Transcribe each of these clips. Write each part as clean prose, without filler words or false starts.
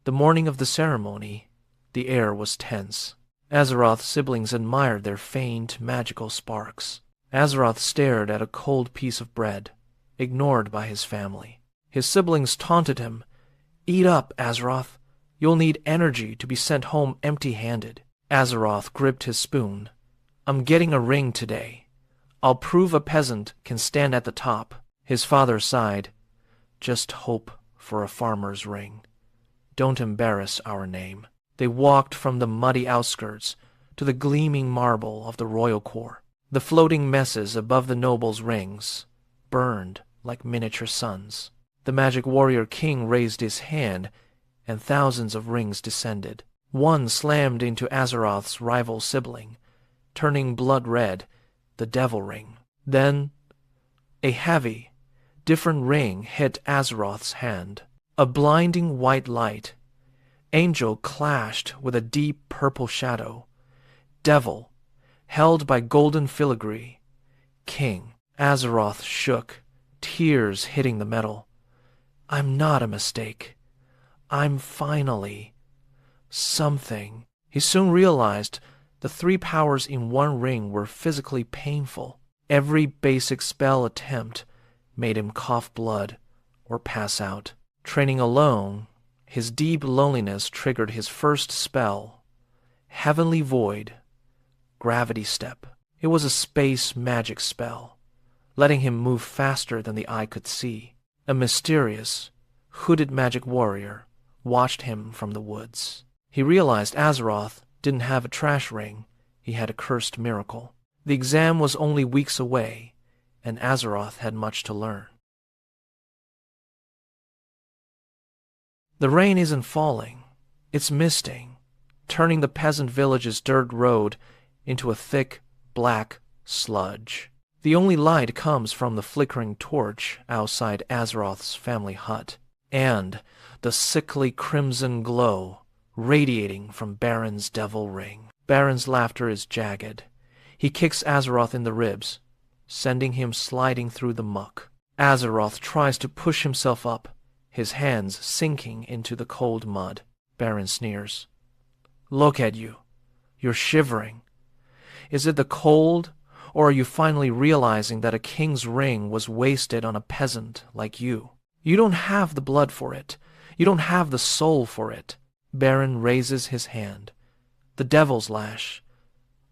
The morning of the ceremony, the air was tense. Azeroth's siblings admired their faint, magical sparks. Azeroth stared at a cold piece of bread, ignored by his family. His siblings taunted him. "Eat up, Azeroth. You'll need energy to be sent home empty-handed." Azeroth gripped his spoon. "I'm getting a ring today. I'll prove a peasant can stand at the top." His father sighed. "Just hope for a farmer's ring. Don't embarrass our name." They walked from the muddy outskirts to the gleaming marble of the royal core. The floating messes above the nobles' rings burned like miniature suns. The magic warrior king raised his hand, and thousands of rings descended. One slammed into Azeroth's rival sibling, turning blood red, the devil ring. Then a heavy, different ring hit Azeroth's hand. A blinding white light. Angel clashed with a deep purple shadow. Devil, held by golden filigree. King. Azeroth shook, tears hitting the metal. "I'm not a mistake. I'm finally something." He soon realized the three powers in one ring were physically painful. Every basic spell attempt made him cough blood or pass out. Training alone, his deep loneliness triggered his first spell, Heavenly Void, Gravity Step. It was a space magic spell, letting him move faster than the eye could see. A mysterious, hooded magic warrior watched him from the woods. He realized Azeroth didn't have a trash ring, he had a cursed miracle. The exam was only weeks away, and Azeroth had much to learn. The rain isn't falling, it's misting, turning the peasant village's dirt road into a thick, black sludge. The only light comes from the flickering torch outside Azeroth's family hut, and the sickly crimson glow radiating from Baron's devil ring. Baron's laughter is jagged. He kicks Azeroth in the ribs, sending him sliding through the muck. Azeroth tries to push himself up, his hands sinking into the cold mud. Baron sneers. "Look at you. You're shivering. Is it the cold, or are you finally realizing that a king's ring was wasted on a peasant like you? You don't have the blood for it. You don't have the soul for it." Baron raises his hand. The devil's lash.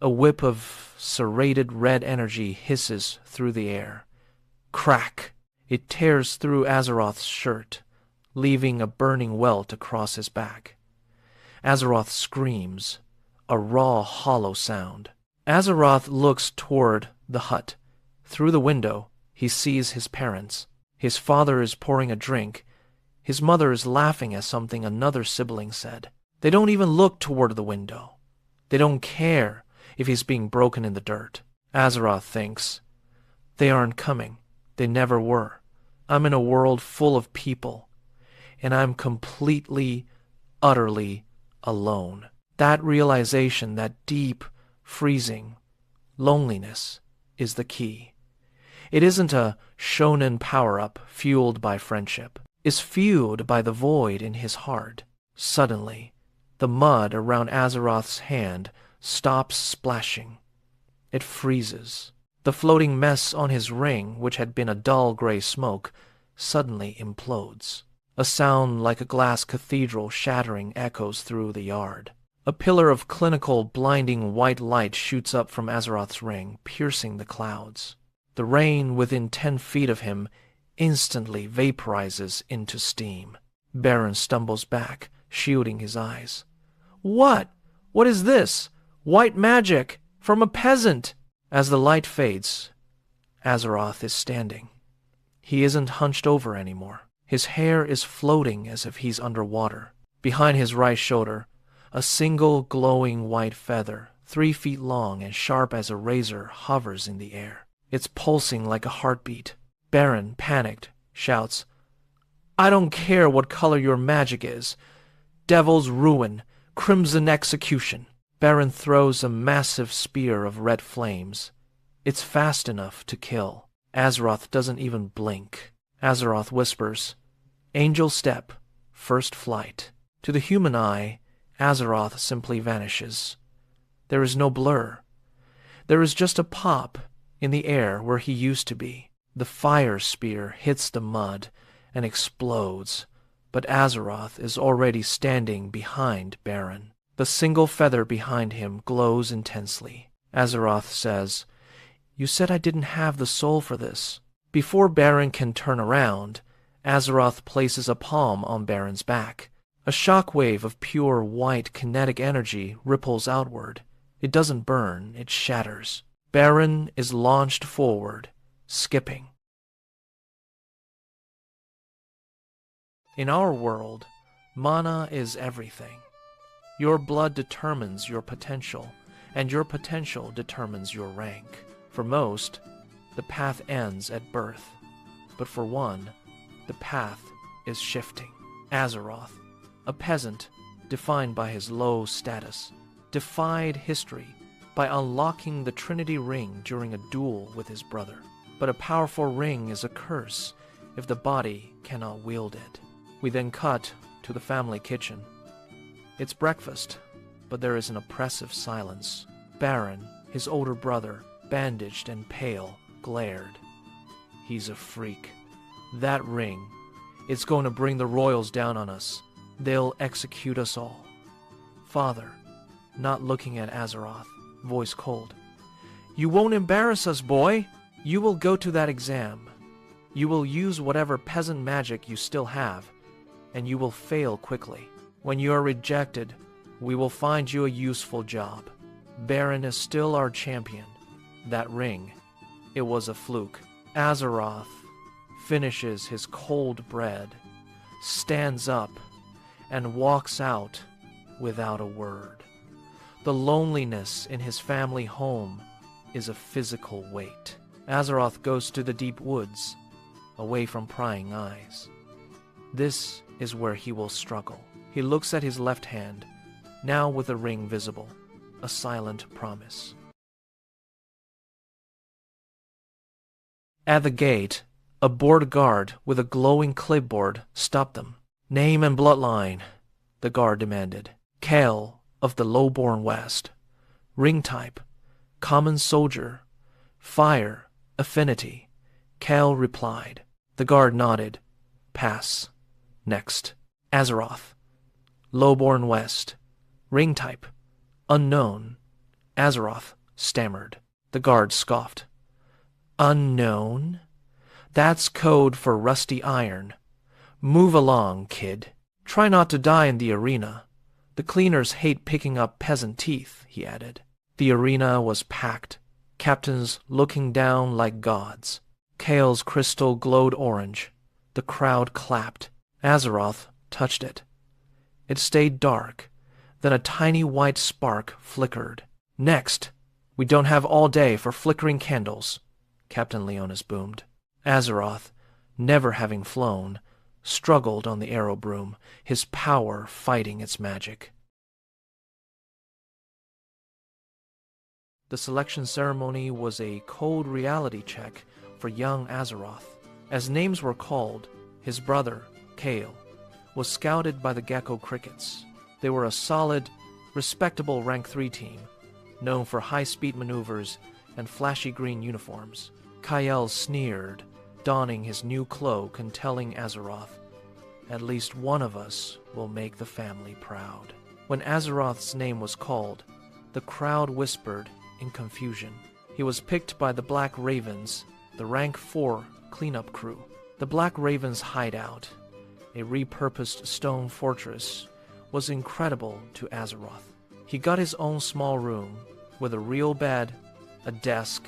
A whip of serrated red energy hisses through the air. Crack! It tears through Azeroth's shirt, leaving a burning welt across his back. Azeroth screams, a raw, hollow sound. Azeroth looks toward the hut. Through the window, he sees his parents. His father is pouring a drink. His mother is laughing at something another sibling said. They don't even look toward the window. They don't care if he's being broken in the dirt. Azeroth thinks, "They aren't coming. They never were. I'm in a world full of people, and I'm completely, utterly alone." That realization, that deep, freezing loneliness is the key. It isn't a shonen power-up fueled by friendship. It's fueled by the void in his heart. Suddenly, the mud around Azeroth's hand stops splashing. It freezes. The floating mess on his ring, which had been a dull gray smoke, suddenly implodes. A sound like a glass cathedral shattering echoes through the yard. A pillar of clinical, blinding white light shoots up from Azeroth's ring, piercing the clouds. The rain within 10 feet of him instantly vaporizes into steam. Baron stumbles back, shielding his eyes. "What? What is this? White magic! From a peasant!" As the light fades, Azeroth is standing. He isn't hunched over anymore. His hair is floating as if he's underwater. Behind his right shoulder, a single glowing white feather, 3 feet long and sharp as a razor, hovers in the air. It's pulsing like a heartbeat. Baron, panicked, shouts, "I don't care what color your magic is. Devil's ruin, crimson execution." Baron throws a massive spear of red flames. It's fast enough to kill. Azeroth doesn't even blink. Azeroth whispers, "Angel step, first flight." To the human eye, Azeroth simply vanishes. There is no blur. There is just a pop in the air where he used to be. The fire spear hits the mud and explodes, but Azeroth is already standing behind Baron. The single feather behind him glows intensely. Azeroth says, "You said I didn't have the soul for this." Before Baron can turn around, Azeroth places a palm on Baron's back. A shockwave of pure white kinetic energy ripples outward. It doesn't burn, it shatters. Baron is launched forward, skipping. In our world, mana is everything. Your blood determines your potential, and your potential determines your rank. For most, the path ends at birth, but for one, the path is shifting. Azeroth, a peasant defined by his low status, defied history by unlocking the Trinity Ring during a duel with his brother. But a powerful ring is a curse if the body cannot wield it. We then cut to the family kitchen. It's breakfast, but there is an oppressive silence. Baron, his older brother, bandaged and pale, glared. He's a freak. That ring, it's going to bring the royals down on us. They'll execute us all. Father, not looking at Azeroth, voice cold. You won't embarrass us, boy. You will go to that exam. You will use whatever peasant magic you still have, and you will fail quickly. When you are rejected, we will find you a useful job. Baron is still our champion. That ring, it was a fluke. Azeroth finishes his cold bread, stands up, and walks out without a word. The loneliness in his family home is a physical weight. Azeroth goes to the deep woods, away from prying eyes. This is where he will struggle. He looks at his left hand, now with the ring visible, a silent promise. At the gate, a bored guard with a glowing clipboard stopped them. "Name and bloodline," the guard demanded. "Kael of the Lowborn West. Ring type, common soldier. Fire, affinity." Kael replied. The guard nodded. "Pass. Next." Azeroth. Lowborn West. Ring type, unknown. Azeroth stammered. The guard scoffed. "Unknown? That's code for rusty iron. Move along, kid. Try not to die in the arena. The cleaners hate picking up peasant teeth," he added. The arena was packed, captains looking down like gods. Kael's crystal glowed orange. The crowd clapped. Azeroth touched it. It stayed dark. Then a tiny white spark flickered. "Next! We don't have all day for flickering candles," Captain Leonis boomed. Azeroth, never having flown, struggled on the arrow broom, his power fighting its magic. The selection ceremony was a cold reality check for young Azeroth. As names were called, his brother, Kael, was scouted by the Gecko Crickets. They were a solid, respectable rank 3 team, known for high-speed maneuvers and flashy green uniforms. Kael sneered, donning his new cloak and telling Azeroth, "At least one of us will make the family proud." When Azeroth's name was called, the crowd whispered in confusion. He was picked by the Black Ravens, the rank 4 cleanup crew. The Black Ravens' hideout, a repurposed stone fortress, was incredible to Azeroth. He got his own small room with a real bed, a desk,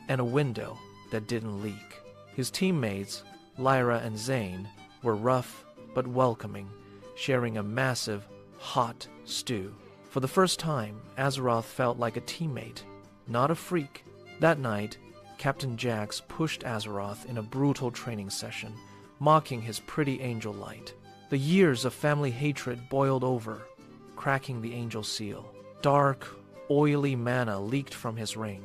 and a window that didn't leak. His teammates, Lyra and Zane, were rough but welcoming, sharing a massive, hot stew. For the first time, Azeroth felt like a teammate, not a freak. That night, Captain Jax pushed Azeroth in a brutal training session, mocking his pretty angel light. The years of family hatred boiled over, cracking the angel seal. Dark, oily mana leaked from his ring,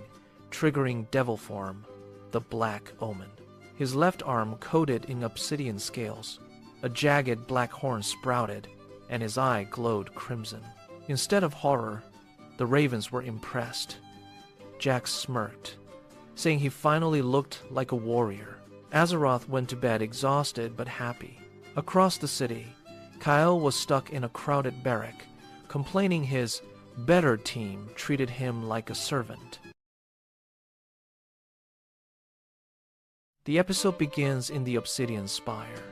triggering devil form, the Black Omen. His left arm coated in obsidian scales. A jagged black horn sprouted, and his eye glowed crimson. Instead of horror, the ravens were impressed. Jack smirked, saying he finally looked like a warrior. Azeroth went to bed exhausted but happy. Across the city, Kyle was stuck in a crowded barrack, complaining his better team treated him like a servant. The episode begins in the Obsidian Spire,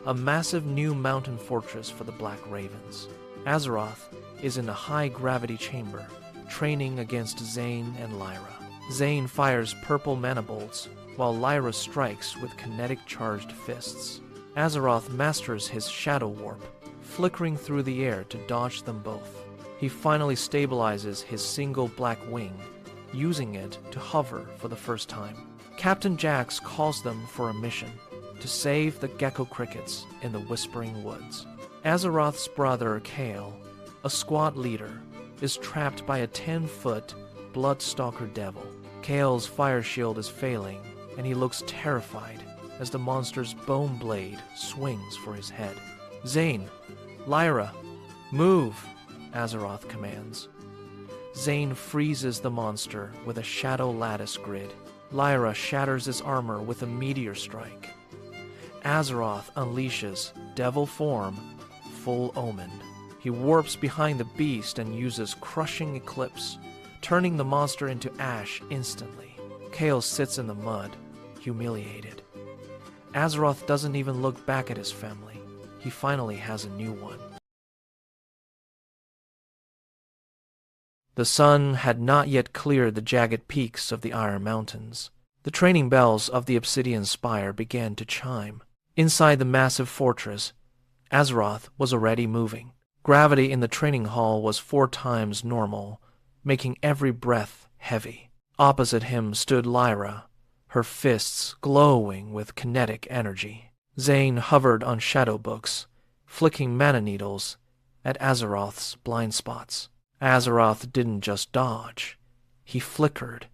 a massive new mountain fortress for the Black Ravens. Azeroth is in a high-gravity chamber, training against Zane and Lyra. Zane fires purple mana bolts, while Lyra strikes with kinetic-charged fists. Azeroth masters his Shadow Warp, flickering through the air to dodge them both. He finally stabilizes his single black wing, using it to hover for the first time. Captain Jax calls them for a mission, to save the gecko crickets in the Whispering Woods. Azeroth's brother, Kael, a squad leader, is trapped by a 10-foot Bloodstalker devil. Kael's fire shield is failing, and he looks terrified as the monster's bone blade swings for his head. Zane, Lyra, move, Azeroth commands. Zane freezes the monster with a shadow lattice grid. Lyra shatters his armor with a meteor strike. Azeroth unleashes Devil Form, Full Omen. He warps behind the beast and uses Crushing Eclipse, turning the monster into ash instantly. Kael sits in the mud, humiliated. Azeroth doesn't even look back at his family. He finally has a new one. The sun had not yet cleared the jagged peaks of the Iron Mountains. The training bells of the Obsidian Spire began to chime. Inside the massive fortress, Azeroth was already moving. Gravity in the training hall was 4 times normal, making every breath heavy. Opposite him stood Lyra, her fists glowing with kinetic energy. Zane hovered on shadow books, flicking mana needles at Azeroth's blind spots. Azeroth didn't just dodge. He flickered,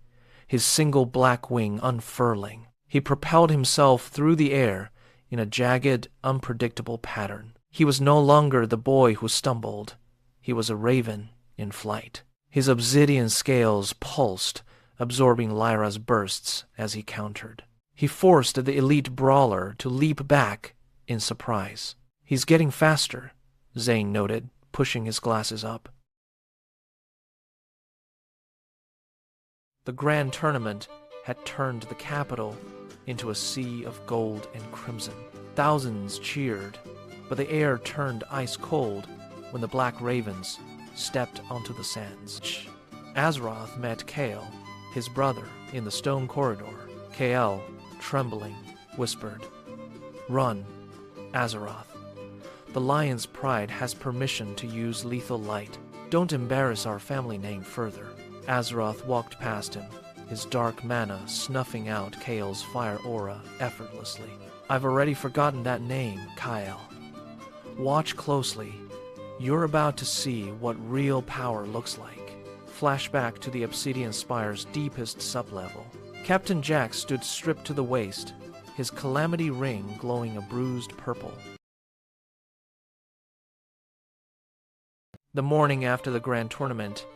his single black wing unfurling. He propelled himself through the air in a jagged, unpredictable pattern. He was no longer the boy who stumbled. He was a raven in flight. His obsidian scales pulsed, absorbing Lyra's bursts as he countered. He forced the elite brawler to leap back in surprise. He's getting faster, Zane noted, pushing his glasses up. The grand tournament had turned the capital into a sea of gold and crimson. Thousands cheered, but the air turned ice cold when the Black Ravens stepped onto the sands. Azeroth met Kael, his brother, in the stone corridor. Kael, trembling, whispered, "Run, Azeroth. The Lion's Pride has permission to use lethal light. Don't embarrass our family name further." Azeroth walked past him, his dark mana snuffing out Kael's fire aura effortlessly. "I've already forgotten that name, Kael. Watch closely. You're about to see what real power looks like." Flashback to the Obsidian Spire's deepest sublevel. Captain Jax stood stripped to the waist, his Calamity ring glowing a bruised purple. The morning after the grand tournament,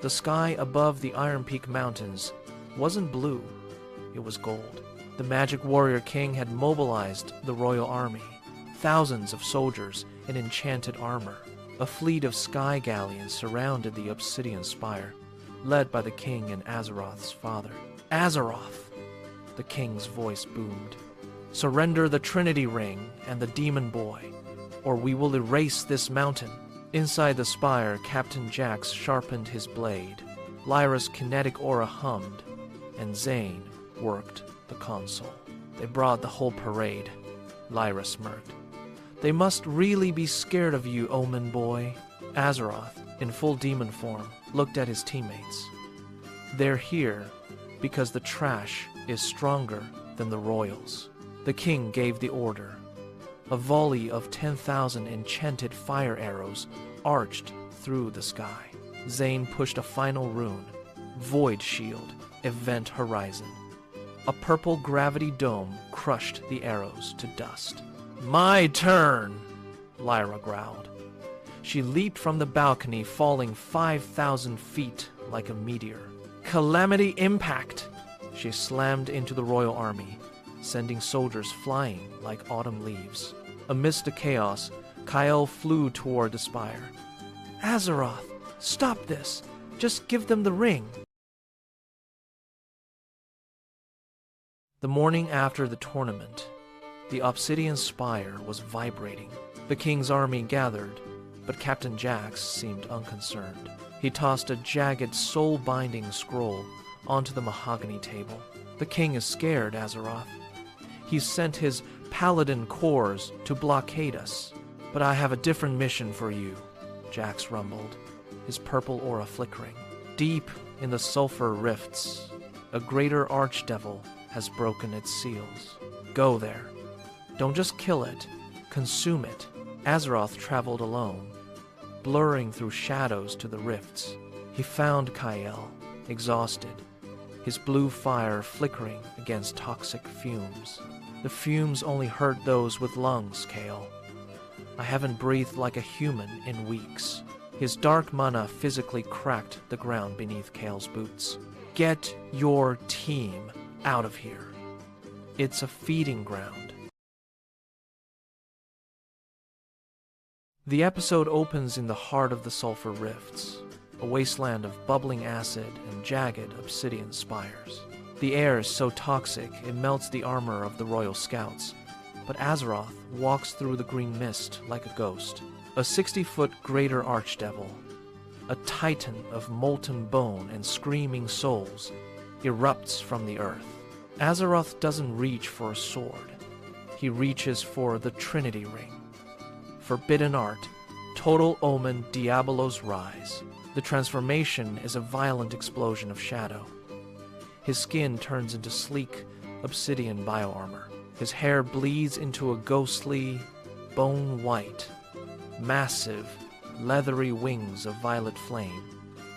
the sky above the Iron Peak Mountains wasn't blue, it was gold. The Magic Warrior King had mobilized the royal army, thousands of soldiers in enchanted armor. A fleet of sky galleons surrounded the Obsidian Spire, led by the king and Azeroth's father. "Azeroth!" the king's voice boomed. "Surrender the Trinity Ring and the Demon Boy, or we will erase this mountain." Inside the spire, Captain Jax sharpened his blade. Lyra's kinetic aura hummed, and Zane worked the console. "They brought the whole parade," Lyra smirked. "They must really be scared of you, Omen Boy." Azeroth, in full demon form, looked at his teammates. "They're here because the trash is stronger than the royals." The king gave the order. A volley of 10,000 enchanted fire arrows arched through the sky. Zane pushed a final rune, Void Shield, Event Horizon. A purple gravity dome crushed the arrows to dust. "My turn," Lyra growled. She leaped from the balcony, falling 5,000 feet like a meteor. Calamity impact! She slammed into the royal army, sending soldiers flying like autumn leaves. Amidst the chaos, Kyle flew toward the spire. Azeroth, stop this! Just give them the ring! The morning after the tournament, the obsidian spire was vibrating. The king's army gathered, but Captain Jax seemed unconcerned. He tossed a jagged, soul-binding scroll onto the mahogany table. The king is scared, Azeroth. He's sent his paladin corps to blockade us. But I have a different mission for you, Jax rumbled, his purple aura flickering. Deep in the sulfur rifts, a greater archdevil has broken its seals. Go there. Don't just kill it, consume it. Azeroth traveled alone, blurring through shadows to the rifts. He found Kyle, exhausted, his blue fire flickering against toxic fumes. The fumes only hurt those with lungs, Kale. I haven't breathed like a human in weeks. His dark mana physically cracked the ground beneath Kale's boots. Get your team out of here. It's a feeding ground. The episode opens in the heart of the Sulfur Rifts, a wasteland of bubbling acid and jagged obsidian spires. The air is so toxic it melts the armor of the Royal Scouts, but Azeroth walks through the green mist like a ghost. A 60-foot greater archdevil, a titan of molten bone and screaming souls, erupts from the earth. Azeroth doesn't reach for a sword. He reaches for the Trinity Ring. Forbidden art, total omen Diabolos rise. The transformation is a violent explosion of shadow. His skin turns into sleek, obsidian bioarmor. His hair bleeds into a ghostly, bone white. Massive, leathery wings of violet flame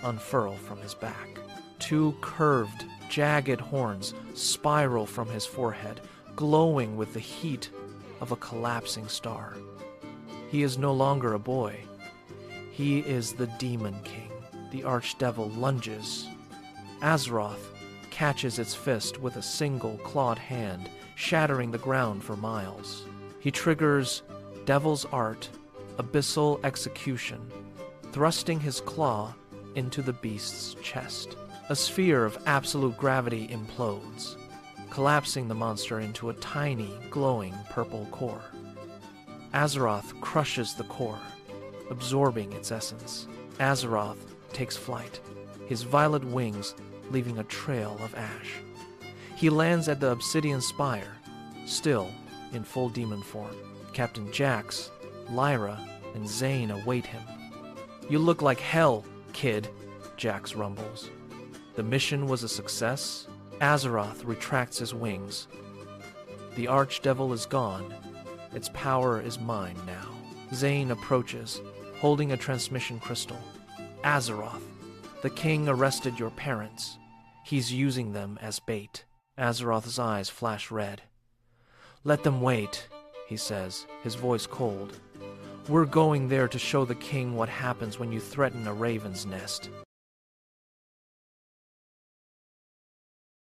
unfurl from his back. Two curved, jagged horns spiral from his forehead, glowing with the heat of a collapsing star. He is no longer a boy. He is the Demon King. The Archdevil lunges. Azeroth catches its fist with a single clawed hand, shattering the ground for miles. He triggers Devil's Art, Abyssal Execution, thrusting his claw into the beast's chest. A sphere of absolute gravity implodes, collapsing the monster into a tiny, glowing purple core. Azeroth crushes the core, absorbing its essence. Azeroth takes flight, his violet wings leaving a trail of ash. He lands at the Obsidian Spire, still in full demon form. Captain Jax, Lyra, and Zane await him. You look like hell, kid, Jax rumbles. The mission was a success. Azeroth retracts his wings. The Archdevil is gone. Its power is mine now. Zane approaches, holding a transmission crystal. Azeroth, the king arrested your parents. He's using them as bait. Azeroth's eyes flash red. Let them wait, he says, his voice cold. We're going there to show the king what happens when you threaten a raven's nest.